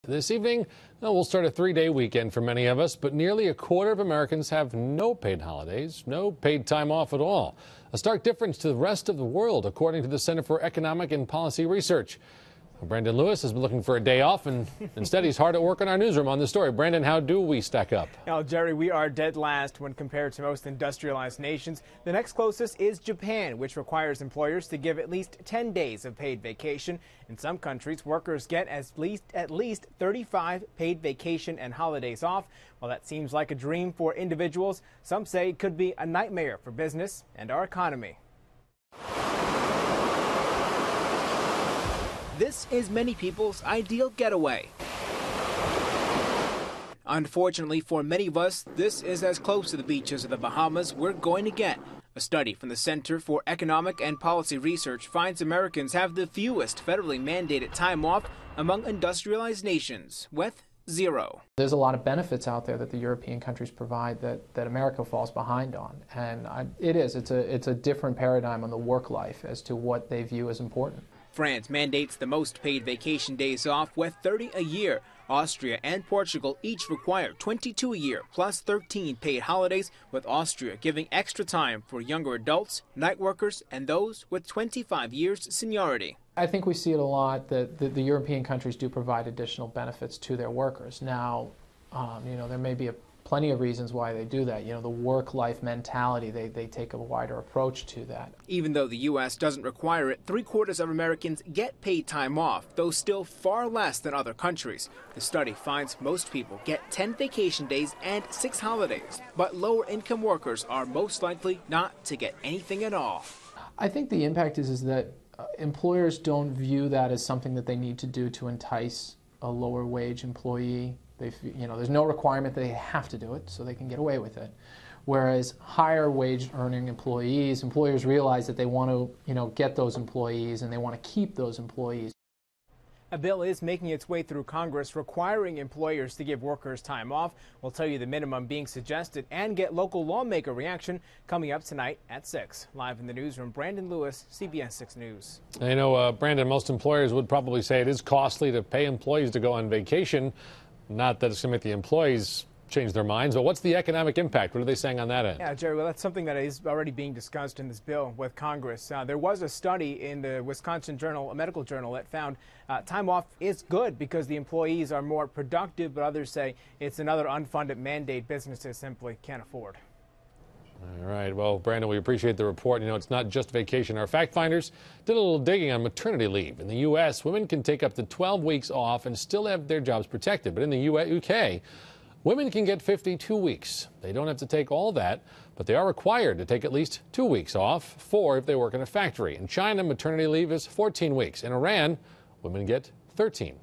This evening, we'll start a three-day weekend for many of us, but nearly a quarter of Americans have no paid holidays, no paid time off at all. A stark difference to the rest of the world, according to the Center for Economic and Policy Research. Brandon Lewis has been looking for a day off, and instead he's hard at work in our newsroom on this story. Brandon, how do we stack up? Now, Jerry, we are dead last when compared to most industrialized nations. The next closest is Japan, which requires employers to give at least 10 days of paid vacation. In some countries, workers get at least 35 paid vacation and holidays off. While that seems like a dream for individuals, some say it could be a nightmare for business and our economy. This is many people's ideal getaway. Unfortunately for many of us, this is as close to the beaches of the Bahamas we're going to get. A study from the Center for Economic and Policy Research finds Americans have the fewest federally mandated time off among industrialized nations, with 0. There's a lot of benefits out there that the European countries provide that America falls behind on. And it's a different paradigm on the work life as to what they view as important. France mandates the most paid vacation days off, with 30 a year. Austria and Portugal each require 22 a year, plus 13 paid holidays, with Austria giving extra time for younger adults, night workers, and those with 25 years seniority. I think we see it a lot that the European countries do provide additional benefits to their workers. Now, there may be plenty of reasons why they do that. The work-life mentality, they take a wider approach to that. Even though the U.S. doesn't require it, 3/4 of Americans get paid time off, though still far less than other countries. The study finds most people get 10 vacation days and 6 holidays, but lower-income workers are most likely not to get anything at all. I think the impact is that employers don't view that as something that they need to do to entice a lower-wage employee. There's no requirement that they have to do it, so they can get away with it. Whereas higher wage earning employers realize that they want to, get those employees and they want to keep those employees. A bill is making its way through Congress requiring employers to give workers time off. We'll tell you the minimum being suggested and get local lawmaker reaction coming up tonight at 6. Live in the newsroom, Brandon Lewis, CBS 6 News. Brandon, most employers would probably say it is costly to pay employees to go on vacation. Not that it's going to make the employees change their minds, but what's the economic impact? What are they saying on that end? Yeah, Jerry, well, that's something that is already being discussed in this bill with Congress. There was a study in the Wisconsin Journal, a medical journal, that found time off is good because the employees are more productive, but others say it's another unfunded mandate businesses simply can't afford. All right. Well, Brandon, we appreciate the report. It's not just vacation. Our fact finders did a little digging on maternity leave. In the U.S., women can take up to 12 weeks off and still have their jobs protected. But in the UK, women can get 52 weeks. They don't have to take all that, but they are required to take at least 2 weeks off, 4 if they work in a factory. In China, maternity leave is 14 weeks. In Iran, women get 13